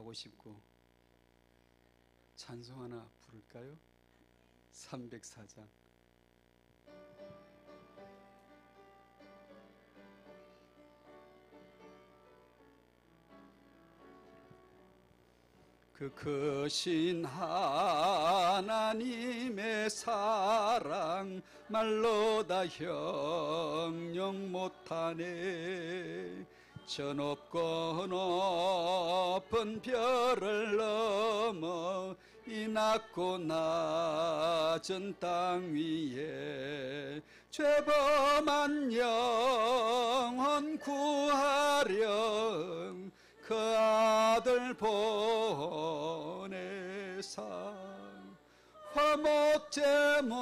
가고 싶고 찬송 하나 부를까요? 304장. 그 크신 하나님의 사랑 말로 다 형용 못하네. 저 높고 높은 별을 넘어 이 낮고 낮은 땅 위에 죄범한 영혼 구하려 그 아들 보내사 화목제물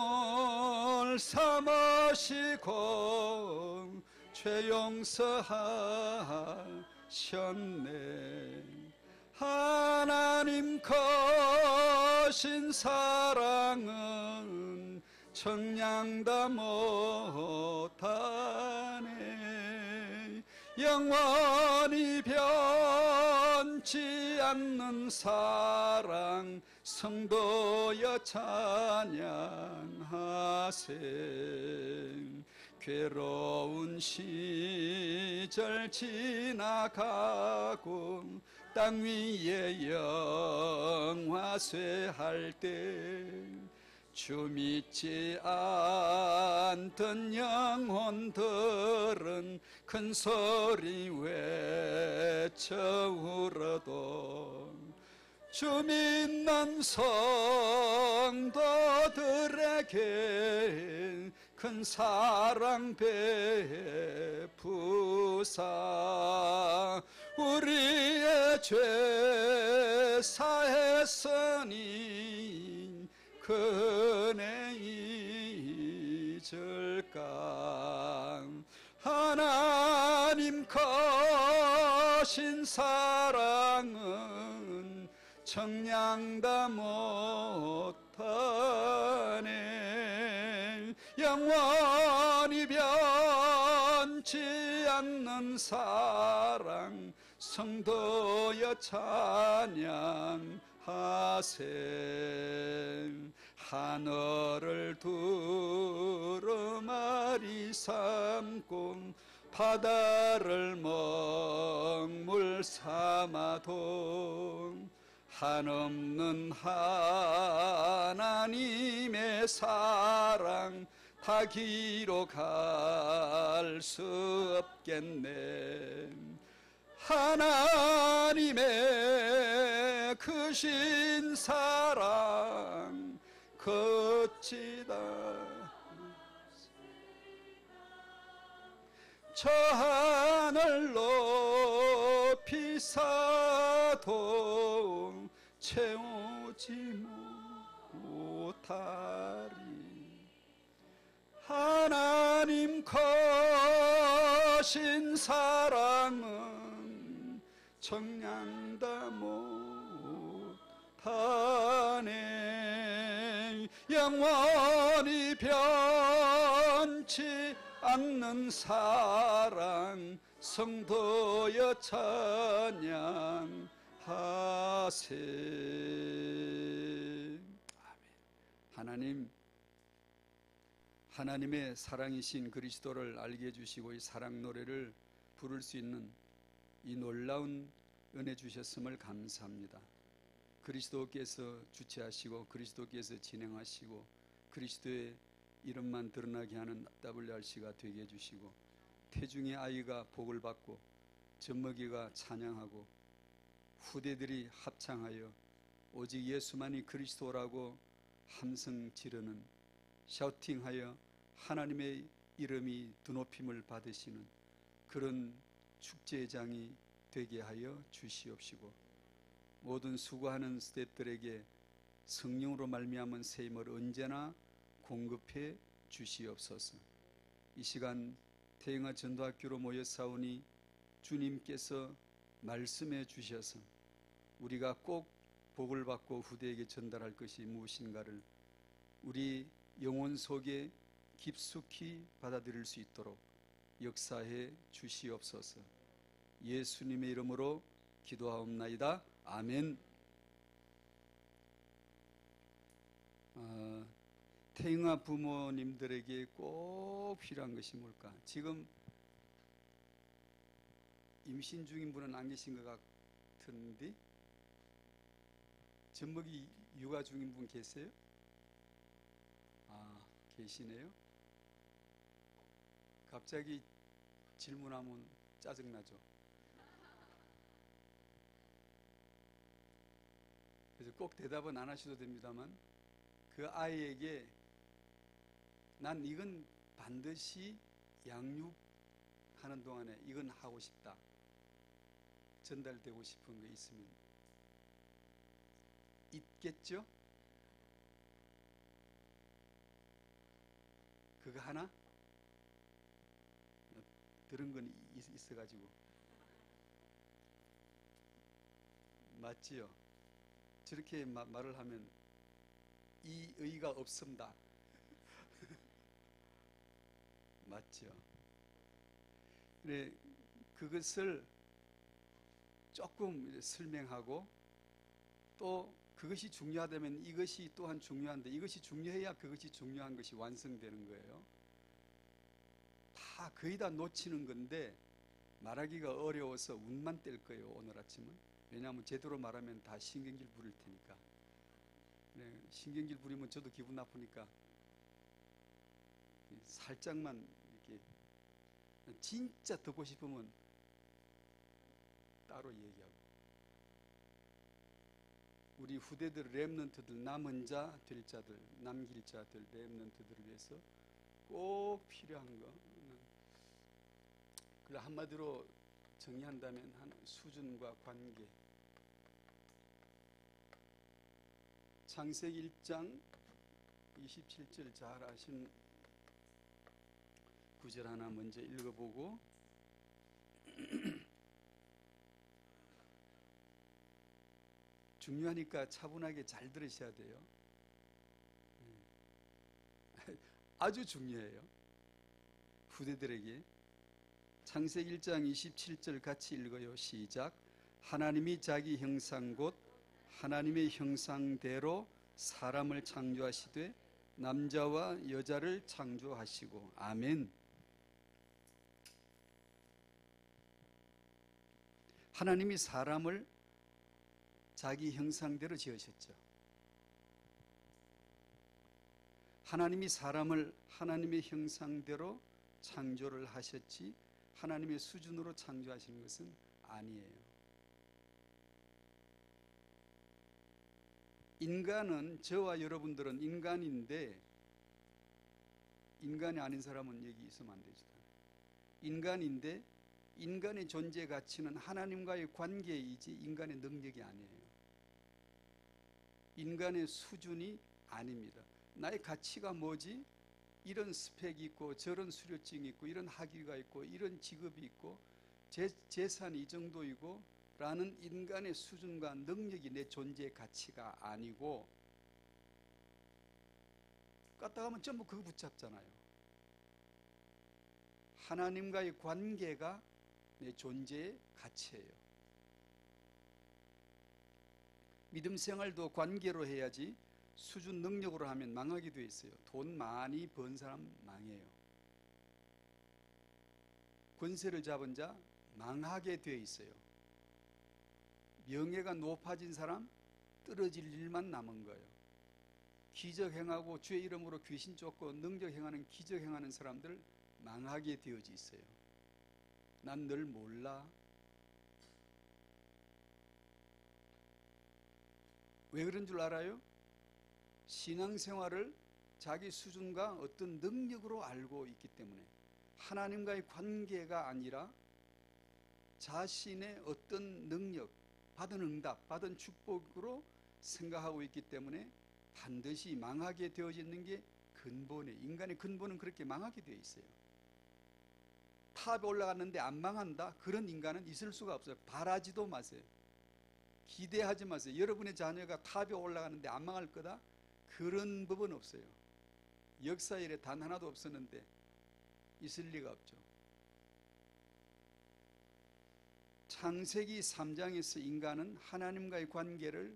삼으시고 죄 용서하셨네. 하나님 크신 사랑은 청량다 못하네. 영원히 변치 않는 사랑 성도여 찬양하세. 괴로운 시절 지나가고 땅 위에 영화쇠할 때 주 믿지 않던 영혼들은 큰 소리 외쳐 울어도 주 믿는 성도들에게 큰 사랑 베푸사 우리의 죄 사했으니 그네 잊을까. 하나님 크신 사랑은 청량다 못하네. 영원히 변치 않는 사랑 성도여 찬양하세. 하늘을 두루마리 삼고 바다를 먹물 삼아도 한없는 하나님의 사랑 다 기록할 수 없겠네. 하나님의 크신 사랑 거치다 저 하늘 높이 사도 채우지 못하리. 하나님 크신 사랑은 청량다 못하네. 영원히 변치 않는 사랑 성도여 찬양하세. 아멘. 하나님의 사랑이신 그리스도를 알게 해주시고 이 사랑 노래를 부를 수 있는 이 놀라운 은혜 주셨음을 감사합니다. 그리스도께서 주체하시고 그리스도께서 진행하시고 그리스도의 이름만 드러나게 하는 WRC가 되게 해주시고 태중의 아이가 복을 받고 젖먹이가 찬양하고 후대들이 합창하여 오직 예수만이 그리스도라고 함성 지르는 샤우팅하여 하나님의 이름이 드높임을 받으시는 그런 축제장이 되게 하여 주시옵시고 모든 수고하는 스태프들에게 성령으로 말미암은 새 힘을 언제나 공급해 주시옵소서. 이 시간 태영아 전도학교로 모여 싸우니 주님께서 말씀해 주셔서 우리가 꼭 복을 받고 후대에게 전달할 것이 무엇인가를 우리 영혼 속에 깊숙이 받아들일 수 있도록 역사해 주시옵소서. 예수님의 이름으로 기도하옵나이다. 아멘. 태영아 부모님들에게 꼭 필요한 것이 뭘까? 지금 임신 중인 분은 안 계신 것 같은데, 젖먹이 육아 중인 분 계세요? 아, 계시네요. 갑자기 질문하면 짜증나죠. 그래서 꼭 대답은 안 하셔도 됩니다만, 그 아이에게 난 이건 반드시 양육하는 동안에 이건 하고 싶다, 전달되고 싶은 거 있으면 있겠죠? 그거 하나? 들은 건 있어가지고. 맞지요? 저렇게 말을 하면 이 의의가 없습니다. 맞죠? 그래, 그것을 조금 설명하고, 또 그것이 중요하다면 이것이 또한 중요한데, 이것이 중요해야 그것이 중요한 것이 완성되는 거예요. 다 거의 다 놓치는 건데 말하기가 어려워서 운만 뗄 거예요, 오늘 아침은. 왜냐하면 제대로 말하면 다 신경질 부릴 테니까. 네, 신경질 부리면 저도 기분 나쁘니까 살짝만 이렇게, 진짜 듣고 싶으면 따로 얘기하고. 우리 후대들, 렘넌트들, 남은 자 될 자들, 남길 자들, 렘넌트들을 위해서 꼭 필요한 거, 그걸 한마디로 정의한다면 수준과 관계. 창세기 1장 27절 잘 아신 구절 하나 먼저 읽어보고 중요하니까 차분하게 잘 들으셔야 돼요. 아주 중요해요, 후대들에게. 창세기 1장 27절 같이 읽어요. 시작. 하나님이 자기 형상 곧 하나님의 형상대로 사람을 창조하시되 남자와 여자를 창조하시고. 아멘. 하나님이 사람을 자기 형상대로 지으셨죠. 하나님이 사람을 하나님의 형상대로 창조를 하셨지 하나님의 수준으로 창조하시는 것은 아니에요. 인간은, 저와 여러분들은 인간인데, 인간이 아닌 사람은 여기 있으면 안 되죠. 인간인데 인간의 존재 가치는 하나님과의 관계이지 인간의 능력이 아니에요. 인간의 수준이 아닙니다. 나의 가치가 뭐지? 이런 스펙이 있고 저런 수료증이 있고 이런 학위가 있고 이런 직업이 있고 재산이 이 정도이고 라는 인간의 수준과 능력이 내 존재의 가치가 아니고, 까딱 하면 전부 그거 붙잡잖아요. 하나님과의 관계가 내 존재의 가치예요. 믿음 생활도 관계로 해야지 수준 능력으로 하면 망하게 돼 있어요. 돈 많이 번 사람 망해요. 권세를 잡은 자 망하게 돼 있어요. 명예가 높아진 사람 떨어질 일만 남은 거예요. 기적 행하고 주의 이름으로 귀신 쫓고 능력 행하는, 기적 행하는 사람들 망하게 되어져 있어요. 난 널 몰라. 왜 그런 줄 알아요? 신앙생활을 자기 수준과 어떤 능력으로 알고 있기 때문에, 하나님과의 관계가 아니라 자신의 어떤 능력, 받은 응답, 받은 축복으로 생각하고 있기 때문에 반드시 망하게 되어져 있는 게 근본에, 인간의 근본은 그렇게 망하게 되어 있어요. 탑에 올라갔는데 안 망한다? 그런 인간은 있을 수가 없어요. 바라지도 마세요. 기대하지 마세요. 여러분의 자녀가 탑에 올라가는데 안 망할 거다? 그런 법은 없어요. 역사 일에 단 하나도 없었는데 있을 리가 없죠. 창세기 3장에서 인간은 하나님과의 관계를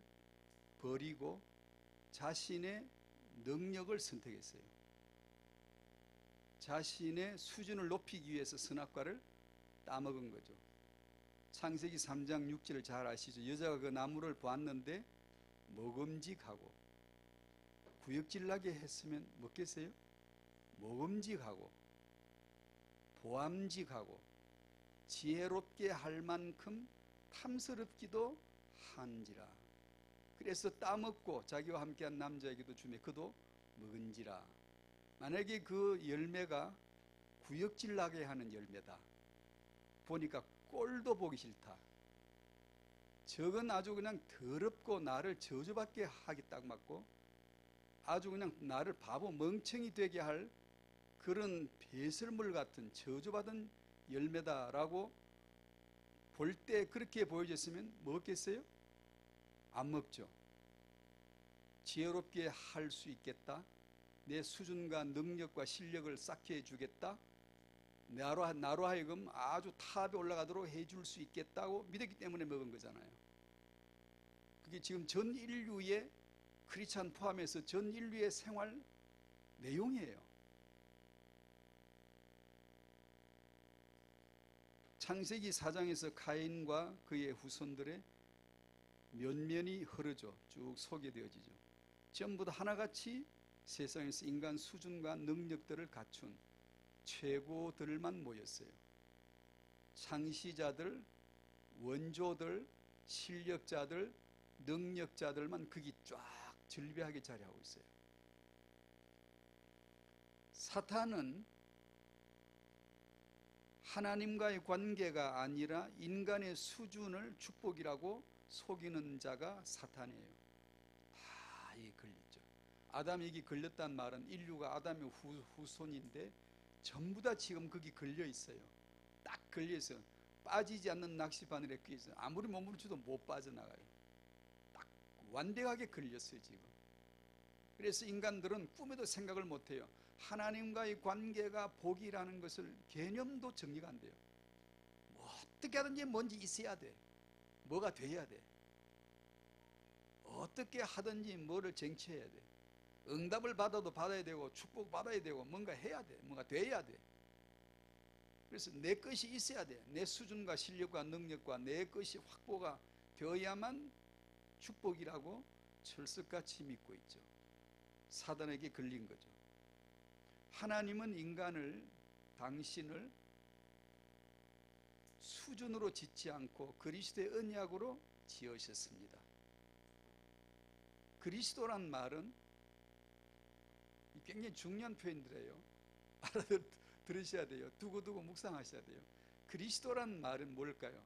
버리고 자신의 능력을 선택했어요. 자신의 수준을 높이기 위해서 선악과를 따먹은 거죠. 창세기 3장 6절을 잘 아시죠? 여자가 그 나무를 보았는데 먹음직하고, 구역질나게 했으면 먹겠어요? 먹음직하고 보암직하고 지혜롭게 할 만큼 탐스럽기도 한지라. 그래서 따먹고 자기와 함께한 남자에게도 주매 그도 먹은지라. 만약에 그 열매가 구역질나게 하는 열매다, 보니까 꼴도 보기 싫다, 저건 아주 그냥 더럽고 나를 저주받게 하겠다고 맞고 아주 그냥 나를 바보 멍청이 되게 할 그런 배설물 같은 저주받은 열매다라고 볼 때 그렇게 보여졌으면 먹겠어요? 안 먹죠. 지혜롭게 할 수 있겠다, 내 수준과 능력과 실력을 쌓게 해주겠다, 나로 하여금 아주 탑에 올라가도록 해줄 수 있겠다고 믿었기 때문에 먹은 거잖아요. 그게 지금 전 인류의, 크리스찬 포함해서 전 인류의 생활 내용이에요. 창세기 4장에서 가인과 그의 후손들의 면면이 흐르죠. 쭉 소개되어지죠. 전부 다 하나같이 세상에서 인간 수준과 능력들을 갖춘 최고들만 모였어요. 창시자들, 원조들, 실력자들, 능력자들만 거기 쫙 절비하게 자리하고 있어요. 사탄은 하나님과의 관계가 아니라 인간의 수준을 축복이라고 속이는 자가 사탄이에요. 다 이 걸렸죠. 아담에게 걸렸단 말은 인류가 아담의 후손인데 전부 다 지금 거기 걸려 있어요. 딱 걸려서 빠지지 않는 낚시바늘에 끼어서 아무리 몸부림쳐도 못 빠져나가요. 딱 완벽하게 걸렸어요 지금. 그래서 인간들은 꿈에도 생각을 못해요. 하나님과의 관계가 복이라는 것을 개념도 정리가 안 돼요. 뭐 어떻게 하든지 뭔지 있어야 돼. 뭐가 돼야 돼. 어떻게 하든지 뭐를 쟁취해야 돼. 응답을 받아도 받아야 되고 축복 받아야 되고 뭔가 해야 돼. 뭔가 돼야 돼. 그래서 내 것이 있어야 돼. 내 수준과 실력과 능력과 내 것이 확보가 되어야만 축복이라고 철석같이 믿고 있죠. 사단에게 걸린 거죠. 하나님은 인간을, 당신을 수준으로 짓지 않고 그리스도의 언약으로 지으셨습니다. 그리스도란 말은 굉장히 중요한 표현들이에요. 알아들으셔야 돼요. 두고두고 묵상하셔야 돼요. 그리스도란 말은 뭘까요?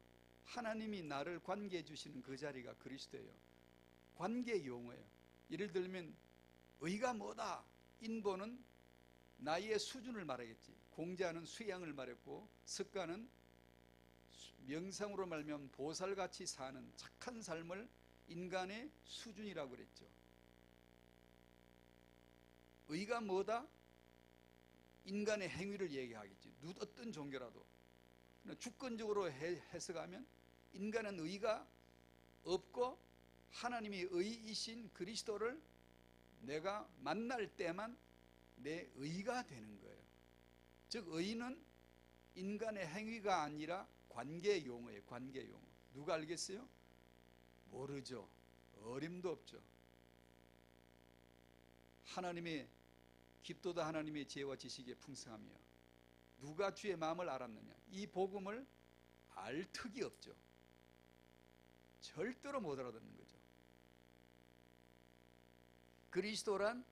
하나님이 나를 관계해 주시는 그 자리가 그리스도예요. 관계 용어예요. 예를 들면 의가 뭐다? 인보는 나의 수준을 말하겠지. 공자는 수양을 말했고 석가는 명상으로 말하면 보살같이 사는 착한 삶을 인간의 수준이라고 그랬죠. 의가 뭐다? 인간의 행위를 얘기하겠지. 어떤 종교라도. 주권적으로 해석하면 인간은 의가 없고 하나님이 의이신 그리스도를 내가 만날 때만 내 의가 되는 거예요. 즉 의는 인간의 행위가 아니라 관계 용어예요. 관계 용어. 누가 알겠어요? 모르죠. 어림도 없죠. 하나님의 깊도다 하나님의 지혜와 지식에 풍성하며 누가 주의 마음을 알았느냐. 이 복음을 알 턱이 없죠. 절대로 못 알아듣는 거죠. 그리스도란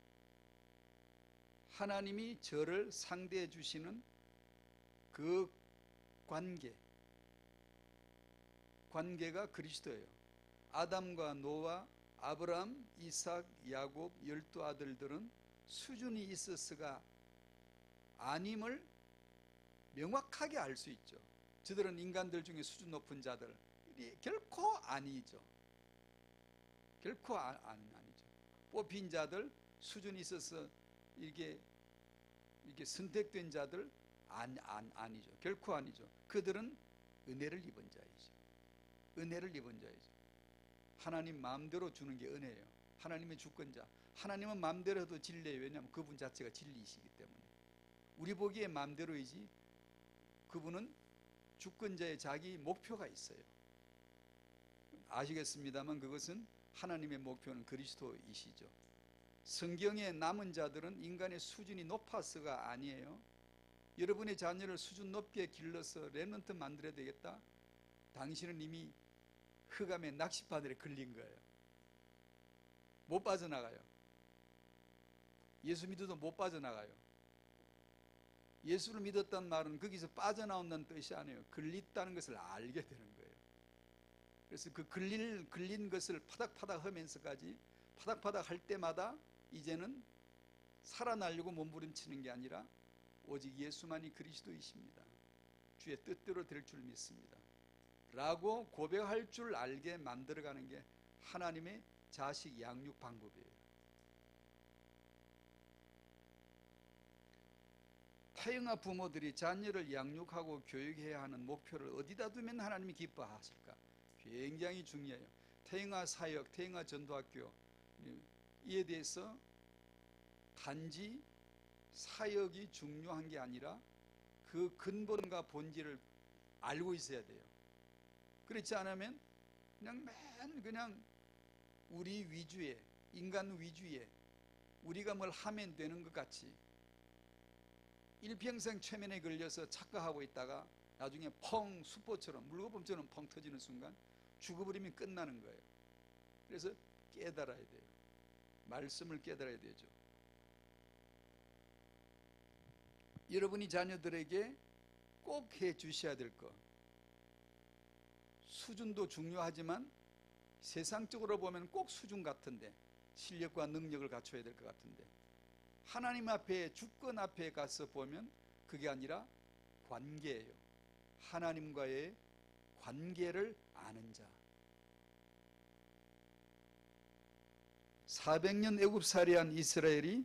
하나님이 저를 상대해 주시는 그 관계가 그리스도예요. 아담과 노아, 아브라함, 이삭, 야곱 12아들들은 수준이 있었으가 아님을 명확하게 알 수 있죠. 저들은 인간들 중에 수준 높은 자들 결코 아니죠. 결코 아니죠. 뽑힌 자들, 수준이 있어서 이게 선택된 자들 아니죠. 결코 아니죠. 그들은 은혜를 입은 자이죠. 은혜를 입은 자이죠. 하나님 마음대로 주는 게 은혜예요. 하나님의 주권자. 하나님은 마음대로 해도 진리예요. 왜냐하면 그분 자체가 진리이시기 때문에. 우리 보기에 마음대로이지 그분은 주권자의 자기 목표가 있어요. 아시겠습니다만 그것은 하나님의 목표는 그리스도이시죠. 성경의 남은 자들은 인간의 수준이 높아서가 아니에요. 여러분의 자녀를 수준 높게 길러서 렘넌트 만들어야 되겠다? 당신은 이미 흑암의 낚시바늘에 걸린 거예요. 못 빠져나가요. 예수 믿어도 못 빠져나가요. 예수를 믿었다는 말은 거기서 빠져나온다는 뜻이 아니에요. 걸렸다는 것을 알게 되는 거예요. 그래서 그 걸린 것을 파닥파닥 하면서까지 파닥파닥 할 때마다 이제는 살아나려고 몸부림치는 게 아니라 오직 예수만이 그리스도이십니다. 주의 뜻대로 될 줄 믿습니다. 라고 고백할 줄 알게 만들어가는 게 하나님의 자식 양육 방법이에요. 태영아 부모들이 자녀를 양육하고 교육해야 하는 목표를 어디다 두면 하나님이 기뻐하실까? 굉장히 중요해요. 태영아 사역, 태영아 전도학교 이에 대해서 단지 사역이 중요한 게 아니라 그 근본과 본질을 알고 있어야 돼요. 그렇지 않으면 그냥 우리 위주의, 인간 위주의 우리가 뭘 하면 되는 것 같이 일평생 최면에 걸려서 착각하고 있다가 나중에 펑 수포처럼 물거품처럼 펑 터지는 순간 죽어버리면 끝나는 거예요. 그래서 깨달아야 돼요. 말씀을 깨달아야 되죠. 여러분이 자녀들에게 꼭 해 주셔야 될 것. 수준도 중요하지만 세상적으로 보면 꼭 수준 같은데 실력과 능력을 갖춰야 될 것 같은데 하나님 앞에 주권 앞에 가서 보면 그게 아니라 관계예요. 하나님과의 관계를 아는 자. 400년 애굽살이한 이스라엘이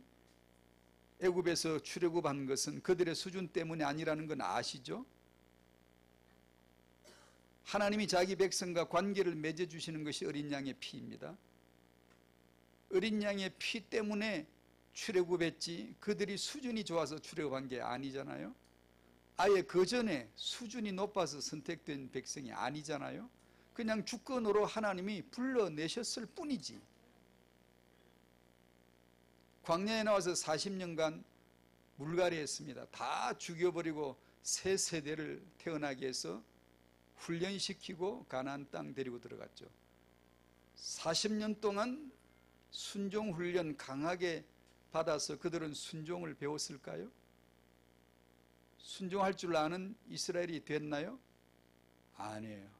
애굽에서 출애굽한 것은 그들의 수준 때문이 아니라는 건 아시죠? 하나님이 자기 백성과 관계를 맺어주시는 것이 어린 양의 피입니다. 어린 양의 피 때문에 출애굽했지 그들이 수준이 좋아서 출애굽한 게 아니잖아요. 아예 그 전에 수준이 높아서 선택된 백성이 아니잖아요. 그냥 주권으로 하나님이 불러내셨을 뿐이지. 광야에 나와서 40년간 물갈이 했습니다. 다 죽여버리고 새 세대를 태어나게 해서 훈련시키고 가나안 땅 데리고 들어갔죠. 40년 동안 순종 훈련 강하게 받아서 그들은 순종을 배웠을까요? 순종할 줄 아는 이스라엘이 됐나요? 아니에요.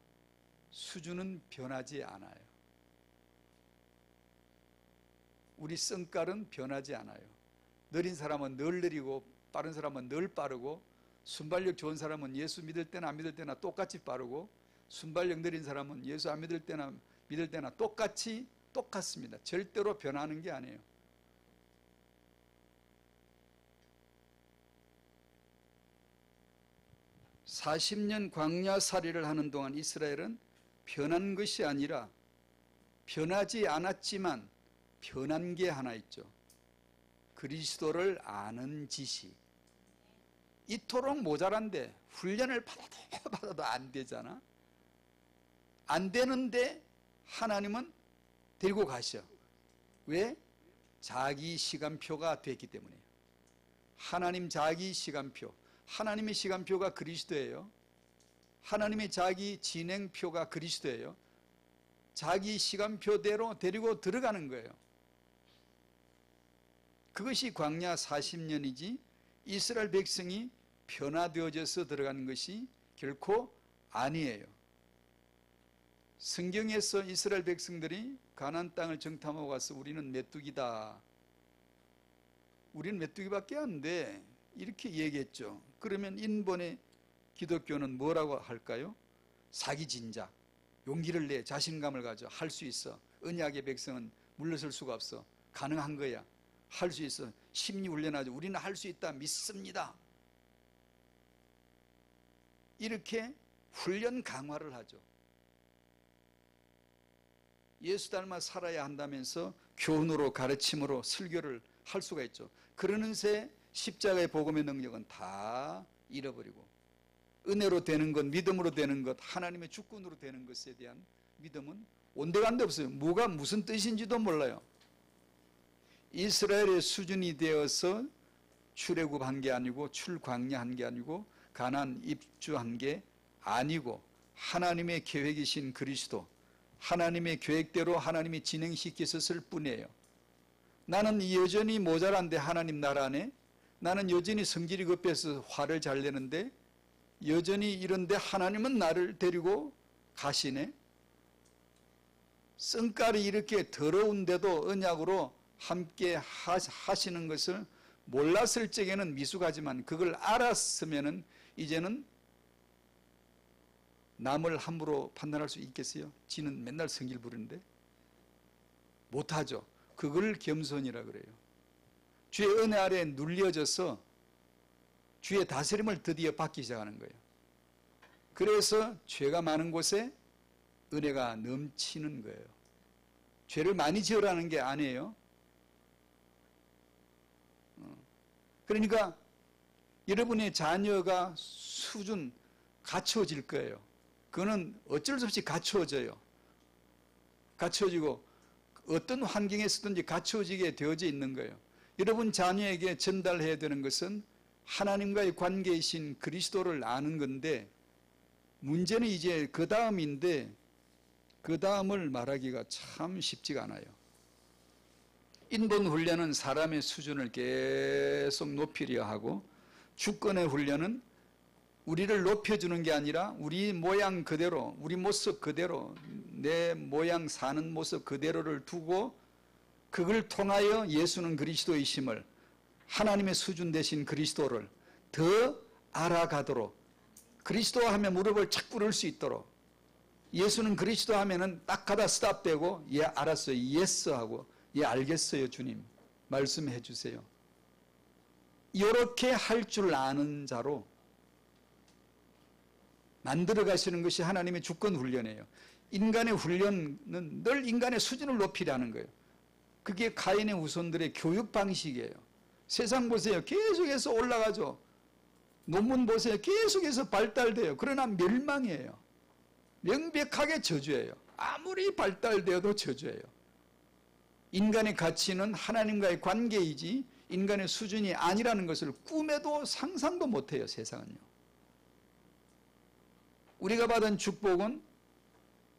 수준은 변하지 않아요. 우리 성깔은 변하지 않아요. 느린 사람은 늘 느리고 빠른 사람은 늘 빠르고 순발력 좋은 사람은 예수 믿을 때나 안 믿을 때나 똑같이 빠르고 순발력 느린 사람은 예수 안 믿을 때나 믿을 때나 똑같습니다. 절대로 변하는 게 아니에요. (40년) 광야살이를 하는 동안 이스라엘은 변한 것이 아니라 변하지 않았지만 변한 게 하나 있죠. 그리스도를 아는 지식. 이토록 모자란데 훈련을 받아도 안 되잖아. 안 되는데 하나님은 데리고 가셔. 왜? 자기 시간표가 됐기 때문이에요. 하나님 자기 시간표. 하나님의 시간표가 그리스도예요. 하나님의 자기 진행표가 그리스도예요. 자기 시간표대로 데리고 들어가는 거예요. 그것이 광야 40년이지 이스라엘 백성이 변화되어져서 들어가는 것이 결코 아니에요. 성경에서 이스라엘 백성들이 가나안 땅을 정탐하고 가서 우리는 메뚜기다. 우리는 메뚜기밖에 안 돼. 이렇게 얘기했죠. 그러면 인본의 기독교는 뭐라고 할까요? 사기진작, 용기를 내, 자신감을 가져, 할 수 있어. 언약의 백성은 물러설 수가 없어. 가능한 거야. 할 수 있어. 심리 훈련하죠. 우리는 할 수 있다. 믿습니다. 이렇게 훈련 강화를 하죠. 예수 닮아 살아야 한다면서 교훈으로 가르침으로 설교를 할 수가 있죠. 그러는 새 십자가의 복음의 능력은 다 잃어버리고 은혜로 되는 것, 믿음으로 되는 것, 하나님의 주권으로 되는 것에 대한 믿음은 온데간데 없어요. 뭐가 무슨 뜻인지도 몰라요. 이스라엘의 수준이 되어서 출애굽한 게 아니고 출광야한 게 아니고 가나안 입주한 게 아니고 하나님의 계획이신 그리스도, 하나님의 계획대로 하나님이 진행시키셨을 뿐이에요. 나는 여전히 모자란데 하나님 나라 안에, 나는 여전히 성질이 급해서 화를 잘 내는데, 여전히 이런데 하나님은 나를 데리고 가시네. 성깔이 이렇게 더러운데도 언약으로 함께 하시는 것을 몰랐을 적에는 미숙하지만 그걸 알았으면은 이제는 남을 함부로 판단할 수 있겠어요? 지는 맨날 성질 부르는데 못하죠. 그걸 겸손이라 그래요. 주의 은혜 아래에 눌려져서 주의 다스림을 드디어 받기 시작하는 거예요. 그래서 죄가 많은 곳에 은혜가 넘치는 거예요. 죄를 많이 지으라는 게 아니에요. 그러니까 여러분의 자녀가 수준 갖추어질 거예요. 그거는 어쩔 수 없이 갖추어져요. 갖추어지고 어떤 환경에서든지 갖추어지게 되어져 있는 거예요. 여러분 자녀에게 전달해야 되는 것은 하나님과의 관계이신 그리스도를 아는 건데, 문제는 이제 그 다음인데 그 다음을 말하기가 참 쉽지가 않아요. 인본 훈련은 사람의 수준을 계속 높이려 하고, 주권의 훈련은 우리를 높여주는 게 아니라 우리 모양 그대로, 우리 모습 그대로, 내 모양 사는 모습 그대로를 두고 그걸 통하여 예수는 그리스도이심을, 하나님의 수준 되신 그리스도를 더 알아가도록, 그리스도 하면 무릎을 착 꿇을 수 있도록, 예수는 그리스도 하면은 딱 하다 스탑되고, 예 알았어요, 예스 하고, 예 알겠어요 주님 말씀해 주세요. 이렇게 할 줄 아는 자로 만들어 가시는 것이 하나님의 주권 훈련이에요. 인간의 훈련은 늘 인간의 수준을 높이려는 거예요. 그게 가인의 후손들의 교육 방식이에요. 세상 보세요. 계속해서 올라가죠. 논문 보세요. 계속해서 발달돼요. 그러나 멸망이에요. 명백하게 저주예요. 아무리 발달되어도 저주예요. 인간의 가치는 하나님과의 관계이지 인간의 수준이 아니라는 것을 꿈에도 상상도 못해요. 세상은요. 우리가 받은 축복은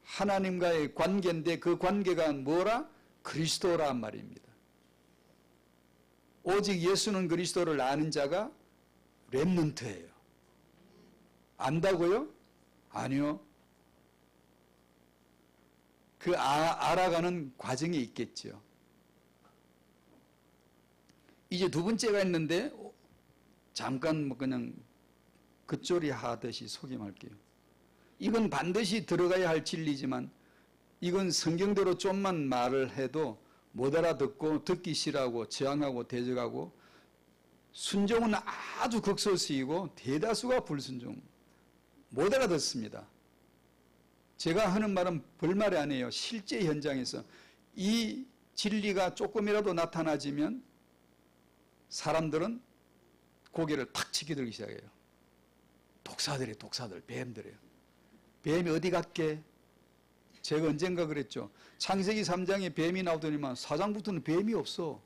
하나님과의 관계인데 그 관계가 뭐라? 그리스도란 말입니다. 오직 예수는 그리스도를 아는 자가 렘넌트예요. 안다고요? 아니요. 그 알아가는 과정이 있겠죠. 이제 두 번째가 있는데 잠깐 뭐 그냥 겉절이 하듯이 소개할게요. 이건 반드시 들어가야 할 진리지만 이건 성경대로 좀만 말을 해도 못 알아듣고 듣기 싫어하고 저항하고 대적하고, 순종은 아주 극소수이고 대다수가 불순종, 못 알아듣습니다. 제가 하는 말은 벌말이 아니에요. 실제 현장에서 이 진리가 조금이라도 나타나지면 사람들은 고개를 탁 치켜들기 시작해요. 독사들이에요. 독사들, 뱀들이에요. 뱀이 어디 갔게? 제가 언젠가 그랬죠. 창세기 3장에 뱀이 나오더니만 4장부터는 뱀이 없어.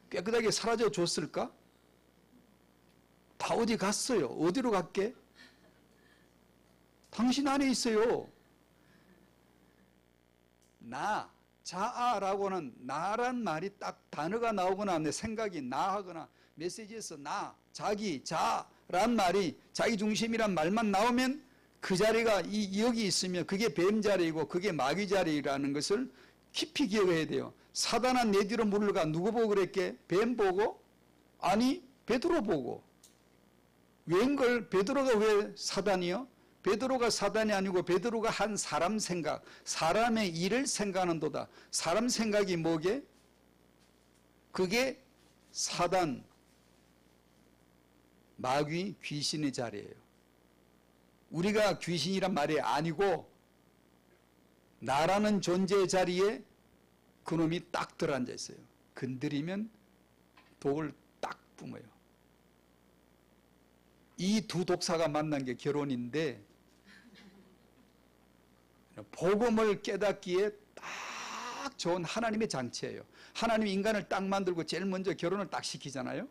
깨끗하게 사라져 줬을까? 다 어디 갔어요. 어디로 갔게? 당신 안에 있어요. 나, 자아라고는 나란 말이 딱 단어가 나오거나 내 생각이 나하거나 메시지에서 나, 자기, 자란 말이 자기 중심이란 말만 나오면 그 자리가 여기 있으면 그게 뱀 자리이고 그게 마귀 자리라는 것을 깊이 기억해야 돼요. 사단아 내 뒤로 물러가. 누구 보고 그랬게? 뱀 보고? 아니 베드로 보고. 웬걸 베드로가 왜 사단이요? 베드로가 사단이 아니고 베드로가 한 사람 생각, 사람의 일을 생각하는도다. 사람 생각이 뭐게? 그게 사단, 마귀, 귀신의 자리예요. 우리가 귀신이란 말이 아니고 나라는 존재 자리에 그놈이 딱 들어앉아 있어요. 건드리면 독을 딱 뿜어요. 이 두 독사가 만난 게 결혼인데 복음을 깨닫기에 딱 좋은 하나님의 장치예요. 하나님이 인간을 딱 만들고 제일 먼저 결혼을 딱 시키잖아요.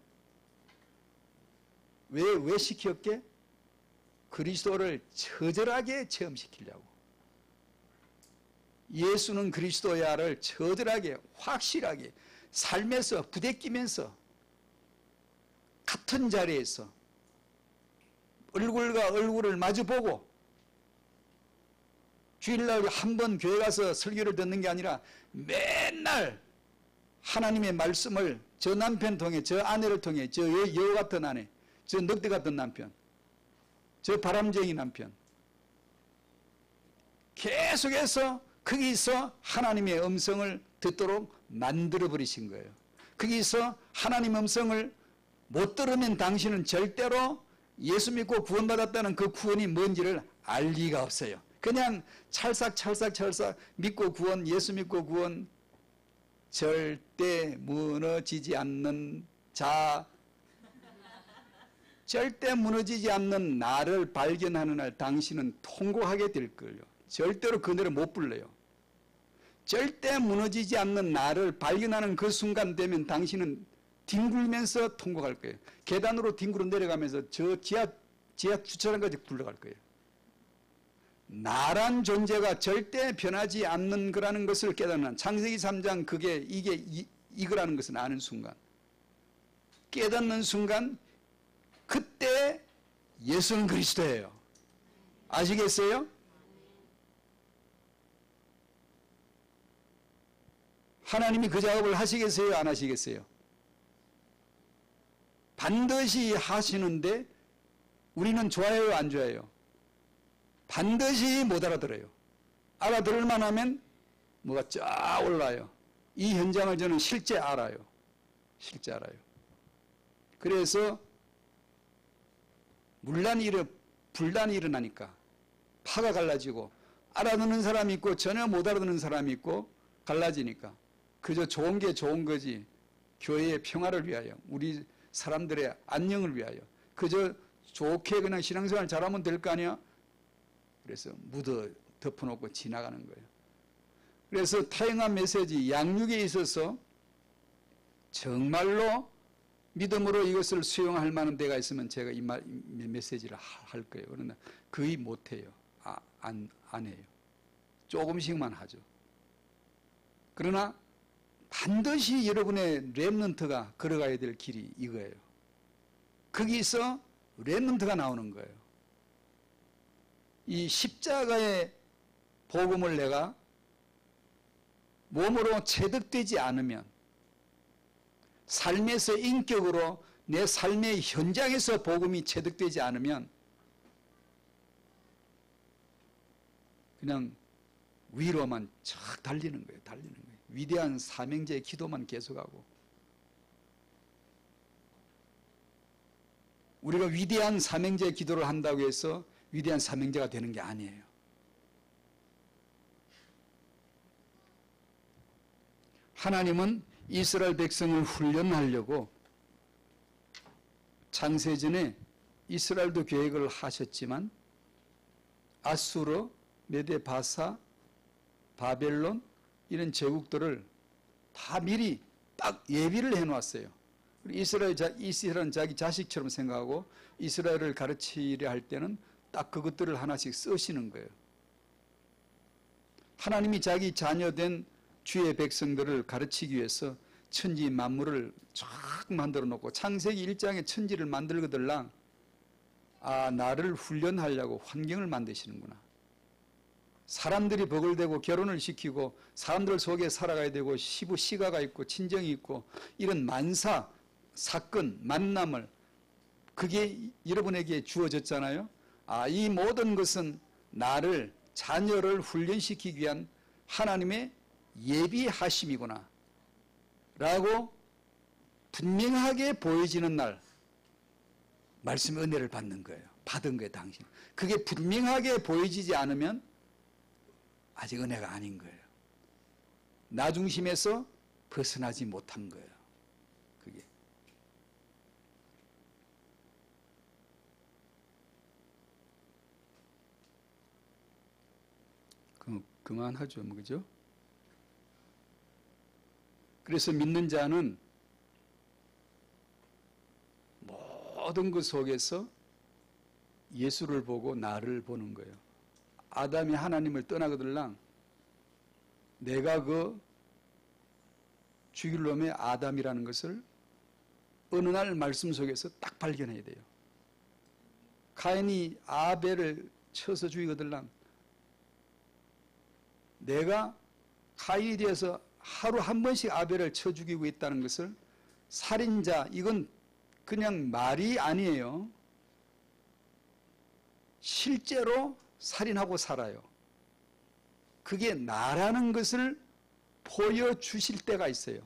왜 시켰게? 그리스도를 처절하게 체험시키려고. 예수는 그리스도야를 처절하게 확실하게 삶에서 부대끼면서 같은 자리에서 얼굴과 얼굴을 마주보고 주일날 한 번 교회 가서 설교를 듣는 게 아니라 맨날 하나님의 말씀을 저 남편 통해, 저 아내를 통해, 저 여우 같은 아내, 저 늑대 같은 남편, 저 바람쟁이 남편, 계속해서 거기서 하나님의 음성을 듣도록 만들어버리신 거예요. 거기서 하나님 음성을 못 들으면 당신은 절대로 예수 믿고 구원받았다는 그 구원이 뭔지를 알 리가 없어요. 그냥 찰싹 믿고 구원, 예수 믿고 구원, 절대 무너지지 않는 자, 절대 무너지지 않는 나를 발견하는 날 당신은 통곡하게 될 거예요. 절대로 그 노래 못 불러요. 절대 무너지지 않는 나를 발견하는 그 순간 되면 당신은 뒹굴면서 통곡할 거예요. 계단으로 뒹굴어 내려가면서 저 지하 주차장까지 굴러갈 거예요. 나란 존재가 절대 변하지 않는 거라는 것을 깨닫는, 창세기 3장 이게 이거라는 것을 아는 순간, 깨닫는 순간, 그때 예수는 그리스도예요. 아시겠어요? 하나님이 그 작업을 하시겠어요? 안 하시겠어요? 반드시 하시는데 우리는 좋아해요? 안 좋아해요? 반드시 못 알아들어요. 알아들을 만하면 뭐가 쫙 올라요. 이 현장을 저는 실제 알아요. 실제 알아요. 그래서 분란이 일어나니까 파가 갈라지고 알아듣는 사람이 있고 전혀 못 알아듣는 사람이 있고 갈라지니까 그저 좋은 게 좋은 거지, 교회의 평화를 위하여, 우리 사람들의 안녕을 위하여 그저 좋게 그냥 신앙생활 잘하면 될 거 아니야? 그래서 덮어놓고 지나가는 거예요. 그래서 타영한 메시지, 양육에 있어서 정말로 믿음으로 이것을 수용할 만한 데가 있으면 제가 이 메시지를 할 거예요. 그러나 거의 못해요. 안 해요. 조금씩만 하죠. 그러나 반드시 여러분의 렘넌트가 걸어가야 될 길이 이거예요. 거기서 렘넌트가 나오는 거예요. 이 십자가의 복음을 내가 몸으로 체득되지 않으면, 삶에서 인격으로 내 삶의 현장에서 복음이 체득되지 않으면 그냥 위로만 쫙 달리는 거예요. 위대한 사명제의 기도만 계속하고. 우리가 위대한 사명제의 기도를 한다고 해서 위대한 사명제가 되는 게 아니에요. 하나님은 이스라엘 백성을 훈련하려고 창세전에 이스라엘도 계획을 하셨지만 아수르, 메데, 바사, 바벨론 이런 제국들을 다 미리 딱 예비를 해놓았어요. 이스라엘은 자기 자식처럼 생각하고 이스라엘을 가르치려 할 때는 딱 그것들을 하나씩 쓰시는 거예요. 하나님이 자기 자녀된 주의 백성들을 가르치기 위해서 천지 만물을 쫙 만들어 놓고 창세기 1장에 천지를 만들거들랑 나를 훈련하려고 환경을 만드시는구나. 사람들이 버글대고 결혼을 시키고 사람들 속에 살아가야 되고 시가가 있고 친정이 있고 이런 만사, 사건, 만남을 그게 여러분에게 주어졌잖아요. 이 모든 것은 나를, 자녀를 훈련시키기 위한 하나님의 예비하심이구나 라고 분명하게 보여지는 날 말씀의 은혜를 받는 거예요. 받은 거예요, 당신. 그게 분명하게 보여지지 않으면 아직 은혜가 아닌 거예요. 나 중심에서 벗어나지 못한 거예요. 그게. 그만하죠, 뭐, 그죠? 그래서 믿는 자는 모든 것 속에서 예수를 보고 나를 보는 거예요. 아담이 하나님을 떠나거들랑 내가 그 죽일 놈의 아담이라는 것을 어느 날 말씀 속에서 딱 발견해야 돼요. 가인이 아벨을 쳐서 죽이거들랑 내가 가인에 대해서 하루 한 번씩 아벨을 쳐 죽이고 있다는 것을 살인자, 이건 그냥 말이 아니에요. 실제로 살인하고 살아요. 그게 나라는 것을 보여주실 때가 있어요.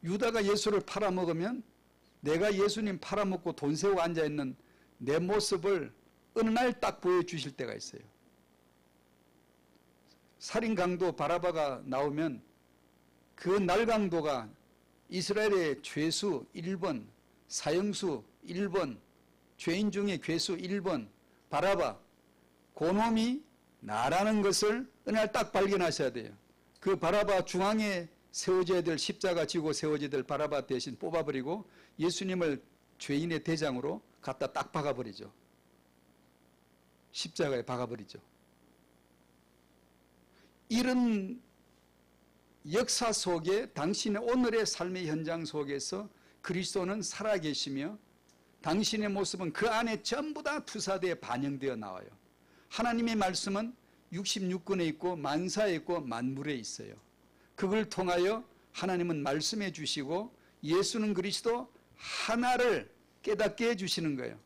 유다가 예수를 팔아먹으면 내가 예수님 팔아먹고 돈 세우고 앉아있는 내 모습을 어느 날 딱 보여주실 때가 있어요. 살인 강도 바라바가 나오면 그 날강도가 이스라엘의 죄수 1번, 사형수 1번, 죄인 중에 괴수 1번, 바라바, 그놈이 나라는 것을 어느 날 딱 발견하셔야 돼요. 그 바라바 중앙에 세워져야 될, 십자가 지고 세워져야 될 바라바 대신 뽑아버리고 예수님을 죄인의 대장으로 갖다 딱 박아버리죠. 십자가에 박아버리죠. 이런 역사 속에 당신의 오늘의 삶의 현장 속에서 그리스도는 살아계시며 당신의 모습은 그 안에 전부 다 투사되어 반영되어 나와요. 하나님의 말씀은 66권에 있고 만사에 있고 만물에 있어요. 그걸 통하여 하나님은 말씀해 주시고 예수는 그리스도 하나를 깨닫게 해주시는 거예요.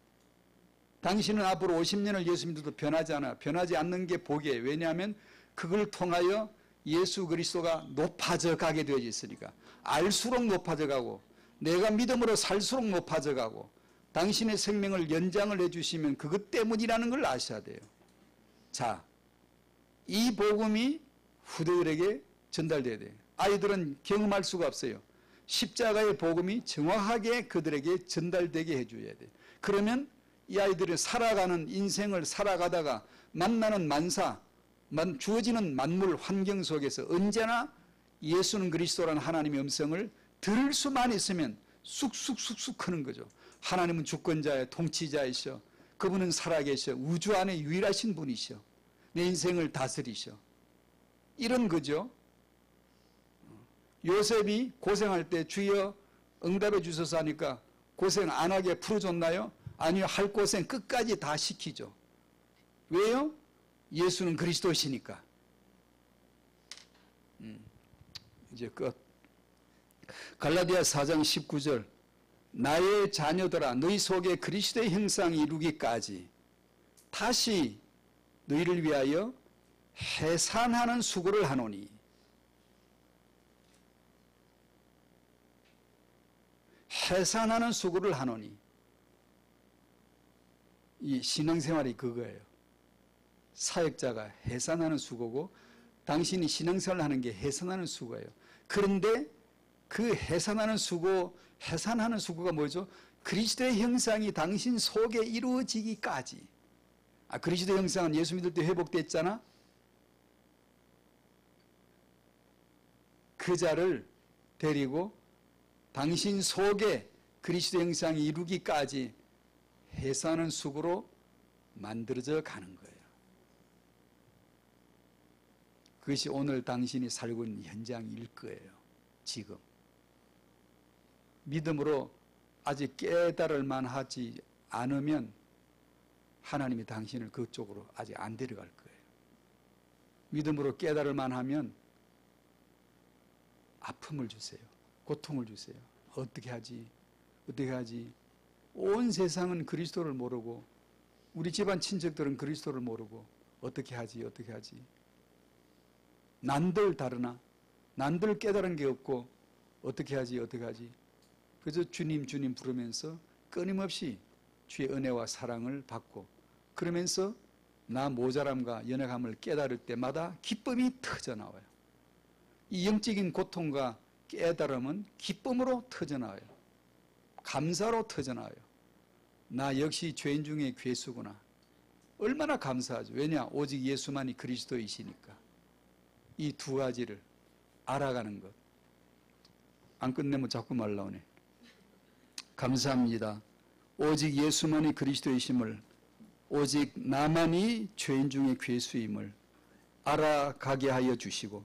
당신은 앞으로 50년을 예수 믿어도 변하지 않아. 변하지 않는 게 복이에요. 왜냐하면 그걸 통하여 예수 그리스도가 높아져 가게 되어 있으니까. 알수록 높아져 가고 내가 믿음으로 살수록 높아져 가고 당신의 생명을 연장을 해주시면 그것 때문이라는 걸 아셔야 돼요. 자, 이 복음이 후대들에게 전달돼야 돼요. 아이들은 경험할 수가 없어요. 십자가의 복음이 정확하게 그들에게 전달되게 해줘야 돼요. 그러면 이 아이들이 살아가는 인생을 살아가다가 만나는 만사, 주어지는 만물 환경 속에서 언제나 예수는 그리스도라는 하나님의 음성을 들을 수만 있으면 쑥쑥쑥쑥 크는 거죠. 하나님은 주권자의 통치자이셔. 그분은 살아계셔. 우주 안에 유일하신 분이셔. 내 인생을 다스리셔. 이런 거죠. 요셉이 고생할 때 주여 응답해 주셔서 하니까 고생 안 하게 풀어줬나요? 아니요. 할 고생 끝까지 다 시키죠. 왜요? 예수는 그리스도시니까. 이제 끝. 갈라디아 4장 19절. 나의 자녀들아 너희 속에 그리스도의 형상이 이루기까지 다시 너희를 위하여 해산하는 수고를 하노니. 해산하는 수고를 하노니. 이 신앙생활이 그거예요. 사역자가 해산하는 수고고 당신이 신앙생활을 하는 게 해산하는 수고예요. 그런데 그 해산하는 수고, 해산하는 수고가 뭐죠? 그리스도의 형상이 당신 속에 이루어지기까지. 그리스도의 형상은 예수 믿을 때 회복됐잖아? 그 자를 데리고 당신 속에 그리스도의 형상이 이루기까지 해산하는 수고로 만들어져 가는 거예요. 그것이 오늘 당신이 살고 있는 현장일 거예요. 지금. 믿음으로 아직 깨달을 만하지 않으면 하나님이 당신을 그쪽으로 아직 안 데려갈 거예요. 믿음으로 깨달을 만하면 아픔을 주세요. 고통을 주세요. 어떻게 하지? 어떻게 하지? 온 세상은 그리스도를 모르고 우리 집안 친척들은 그리스도를 모르고 어떻게 하지? 어떻게 하지? 난들 다르나? 난들 깨달은 게 없고 어떻게 하지? 어떻게 하지? 그래서 주님 주님 부르면서 끊임없이 주의 은혜와 사랑을 받고 그러면서 나 모자람과 연약함을 깨달을 때마다 기쁨이 터져나와요. 이 영적인 고통과 깨달음은 기쁨으로 터져나와요. 감사로 터져나와요. 나 역시 죄인 중에 괴수구나. 얼마나 감사하죠. 왜냐? 오직 예수만이 그리스도이시니까. 이 두 가지를 알아가는 것. 안 끝내면 자꾸 말 나오네. 감사합니다. 오직 예수만이 그리스도이심을, 오직 나만이 죄인 중에 괴수임을 알아가게 하여 주시고,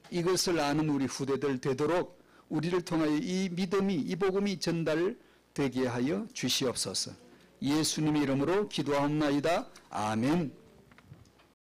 이것을 아는 우리 후대들 되도록 우리를 통하여 이 믿음이, 이 복음이 전달되게 하여 주시옵소서. 예수님의 이름으로 기도하옵나이다. 아멘.